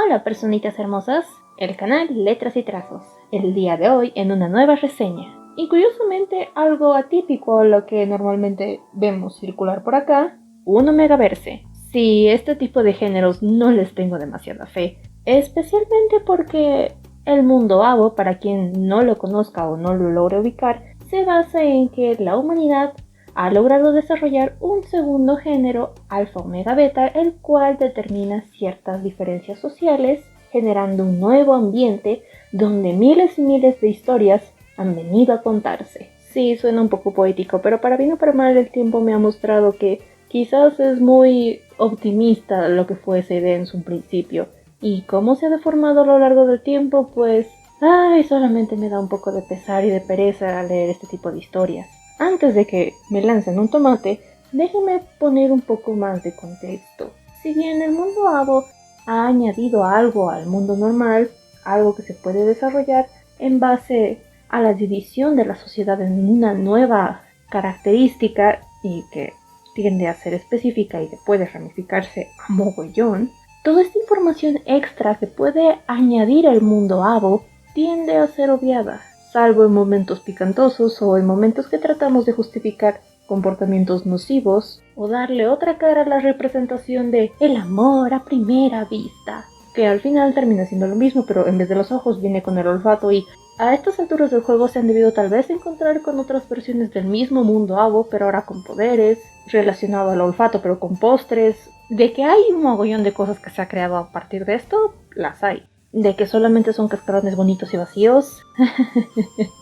Hola personitas hermosas, el canal Letras y Trazos. El día de hoy en una nueva reseña. Y curiosamente algo atípico a lo que normalmente vemos circular por acá, un Omegaverse. Sí, este tipo de géneros no les tengo demasiada fe, especialmente porque el mundo Abo, para quien no lo conozca o no lo logre ubicar, se basa en que la humanidad ha logrado desarrollar un segundo género, alfa, omega, beta, el cual determina ciertas diferencias sociales, generando un nuevo ambiente donde miles y miles de historias han venido a contarse. Sí, suena un poco poético, pero para bien o para mal el tiempo me ha mostrado que quizás es muy optimista lo que fue esa idea en su principio. Y cómo se ha deformado a lo largo del tiempo, pues solamente me da un poco de pesar y de pereza leer este tipo de historias. Antes de que me lancen un tomate, déjenme poner un poco más de contexto. Si bien el mundo Abo ha añadido algo al mundo normal, algo que se puede desarrollar en base a la división de la sociedad en una nueva característica y que tiende a ser específica y que puede ramificarse a mogollón, toda esta información extra que puede añadir el mundo Abo tiende a ser obviada, salvo en momentos picantosos o en momentos que tratamos de justificar comportamientos nocivos o darle otra cara a la representación de el amor a primera vista, que al final termina siendo lo mismo, pero en vez de los ojos viene con el olfato, y a estas alturas del juego se han debido tal vez encontrar con otras versiones del mismo mundo Abo, pero ahora con poderes, relacionado al olfato pero con postres. De que hay un mogollón de cosas que se ha creado a partir de esto, las hay. De que solamente son cascarones bonitos y vacíos,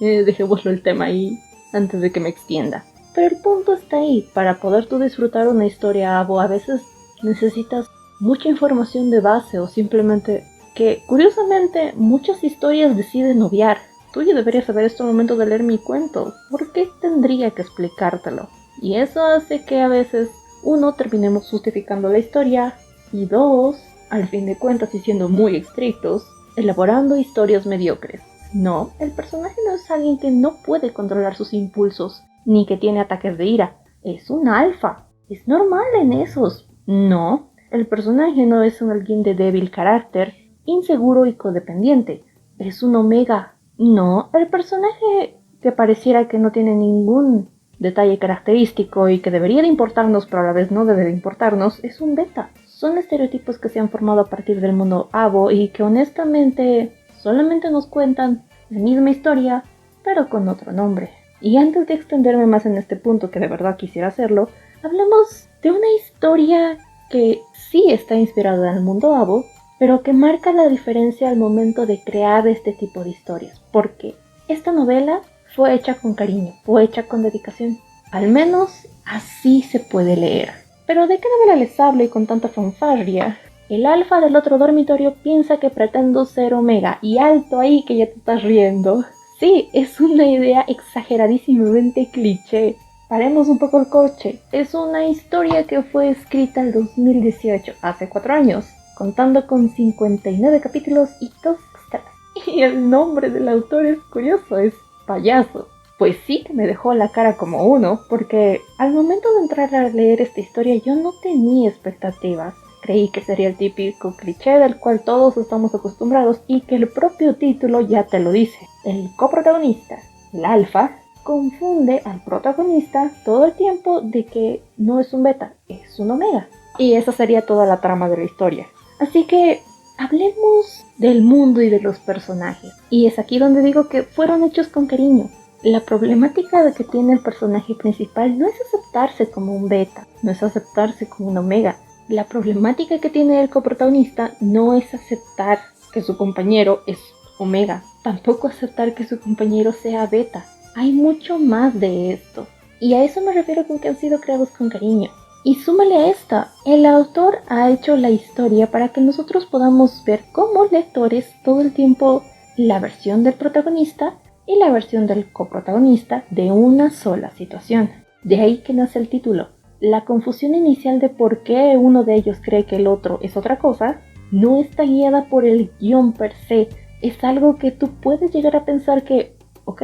dejémoslo el tema ahí antes de que me extienda. Pero el punto está ahí. Para poder tú disfrutar una historia Abo, a veces necesitas mucha información de base o simplemente que, curiosamente, muchas historias deciden obviar. Tú ya deberías saber esto al momento de leer mi cuento. ¿Por qué tendría que explicártelo? Y eso hace que a veces, uno, terminemos justificando la historia, y dos, al fin de cuentas y siendo muy estrictos, elaborando historias mediocres. No, el personaje no es alguien que no puede controlar sus impulsos, ni que tiene ataques de ira. Es un alfa. Es normal en esos. No, el personaje no es alguien de débil carácter, inseguro y codependiente. Es un omega. No, el personaje que pareciera que no tiene ningún detalle característico y que debería de importarnos pero a la vez no debe de importarnos, es un beta. Son estereotipos que se han formado a partir del mundo Abo y que honestamente solamente nos cuentan la misma historia pero con otro nombre. Y antes de extenderme más en este punto, que de verdad quisiera hacerlo, hablemos de una historia que sí está inspirada en el mundo Abo, pero que marca la diferencia al momento de crear este tipo de historias, porque esta novela fue hecha con cariño, fue hecha con dedicación. Al menos así se puede leer. Pero ¿de qué novela les hablo y con tanta fanfarria? El alfa del otro dormitorio piensa que pretendo ser omega, y alto ahí que ya te estás riendo. Sí, es una idea exageradísimamente cliché. Paremos un poco el coche. Es una historia que fue escrita en 2018, hace 4 años, contando con 59 capítulos y 2 extras. Y el nombre del autor es curioso, es Payaso. Pues sí que me dejó la cara como uno, porque al momento de entrar a leer esta historia yo no tenía expectativas. Creí que sería el típico cliché del cual todos estamos acostumbrados y que el propio título ya te lo dice. El coprotagonista, el alfa, confunde al protagonista todo el tiempo de que no es un beta, es un omega. Y esa sería toda la trama de la historia. Así que hablemos del mundo y de los personajes. Y es aquí donde digo que fueron hechos con cariño. La problemática que tiene el personaje principal no es aceptarse como un beta, no es aceptarse como un omega. La problemática que tiene el coprotagonista no es aceptar que su compañero es omega, tampoco aceptar que su compañero sea beta. Hay mucho más de esto, y a eso me refiero con que han sido creados con cariño. Y súmale a esta, el autor ha hecho la historia para que nosotros podamos ver como lectores todo el tiempo la versión del protagonista y la versión del coprotagonista de una sola situación. De ahí que nace el título. La confusión inicial de por qué uno de ellos cree que el otro es otra cosa no está guiada por el guión per se. Es algo que tú puedes llegar a pensar que, ok,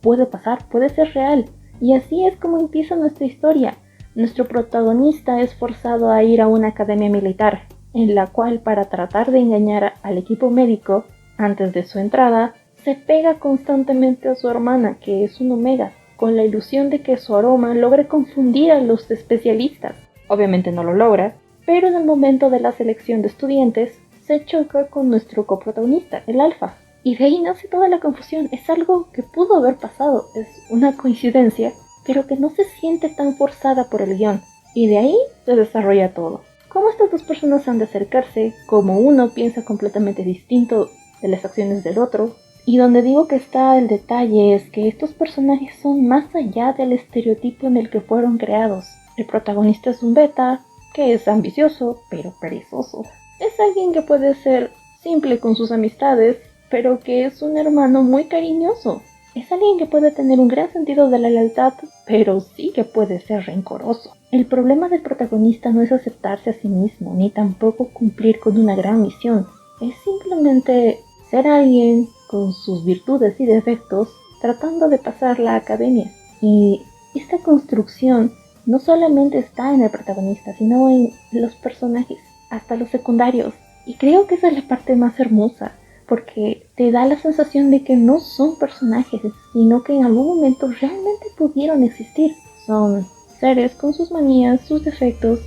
puede pasar, puede ser real. Y así es como empieza nuestra historia. Nuestro protagonista es forzado a ir a una academia militar. en la cual para tratar de engañar al equipo médico antes de su entrada, se pega constantemente a su hermana, que es un omega, con la ilusión de que su aroma logre confundir a los especialistas. Obviamente no lo logra, pero en el momento de la selección de estudiantes, se choca con nuestro coprotagonista, el alfa. Y de ahí nace toda la confusión. Es algo que pudo haber pasado, es una coincidencia, pero que no se siente tan forzada por el guión. Y de ahí se desarrolla todo. Cómo estas dos personas han de acercarse, cómo uno piensa completamente distinto de las acciones del otro. Y donde digo que está el detalle es que estos personajes son más allá del estereotipo en el que fueron creados. El protagonista es un beta, que es ambicioso, pero perezoso. Es alguien que puede ser simple con sus amistades, pero que es un hermano muy cariñoso. Es alguien que puede tener un gran sentido de la lealtad, pero sí que puede ser rencoroso. El problema del protagonista no es aceptarse a sí mismo, ni tampoco cumplir con una gran misión. Es simplemente ser alguien con sus virtudes y defectos, tratando de pasar la academia. Y esta construcción no solamente está en el protagonista, sino en los personajes, hasta los secundarios. Y creo que esa es la parte más hermosa, porque te da la sensación de que no son personajes, sino que en algún momento realmente pudieron existir. Son seres con sus manías, sus defectos,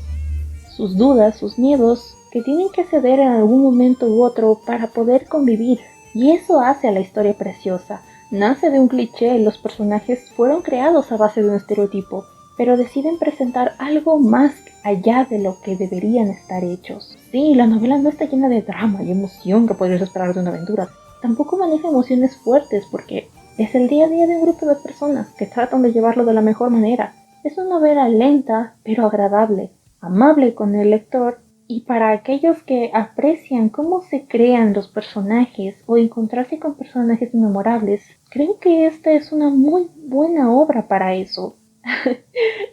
sus dudas, sus miedos, que tienen que ceder en algún momento u otro para poder convivir. Y eso hace a la historia preciosa. Nace de un cliché, los personajes fueron creados a base de un estereotipo, pero deciden presentar algo más allá de lo que deberían estar hechos. Sí, la novela no está llena de drama y emoción que podrías esperar de una aventura. Tampoco maneja emociones fuertes porque es el día a día de un grupo de personas que tratan de llevarlo de la mejor manera. Es una novela lenta, pero agradable, amable con el lector, y para aquellos que aprecian cómo se crean los personajes o encontrarse con personajes memorables, creo que esta es una muy buena obra para eso.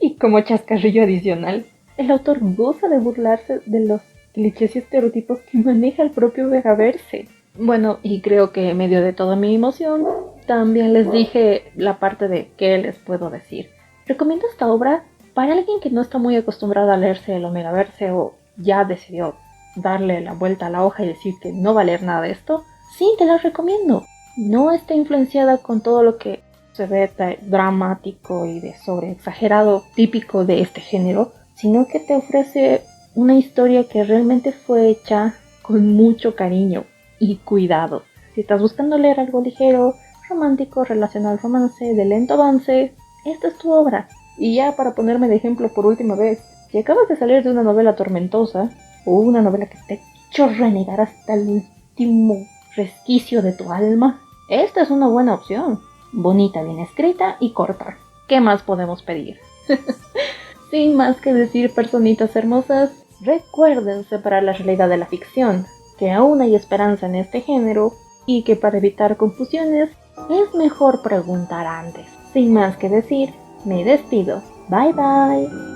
Y como chascarrillo adicional, el autor goza de burlarse de los clichés y estereotipos que maneja el propio Vegaverse. Bueno, y creo que en medio de toda mi emoción, también les dije la parte de qué les puedo decir. Recomiendo esta obra para alguien que no está muy acostumbrado a leerse el Omegaverse o ya decidió darle la vuelta a la hoja y decir que no va a leer nada de esto. Sí, te la recomiendo. No está influenciada con todo lo que se ve dramático y de sobre exagerado típico de este género, sino que te ofrece una historia que realmente fue hecha con mucho cariño y cuidado. Si estás buscando leer algo ligero, romántico, relacionado al romance, de lento avance, esta es tu obra. Y ya para ponerme de ejemplo por última vez, si acabas de salir de una novela tormentosa o una novela que te ha hecho renegar hasta el último resquicio de tu alma, esta es una buena opción. Bonita, bien escrita y corta. ¿Qué más podemos pedir? Sin más que decir, personitas hermosas, recuerden separar la realidad de la ficción, que aún hay esperanza en este género y que para evitar confusiones es mejor preguntar antes. Sin más que decir, me despido. Bye bye.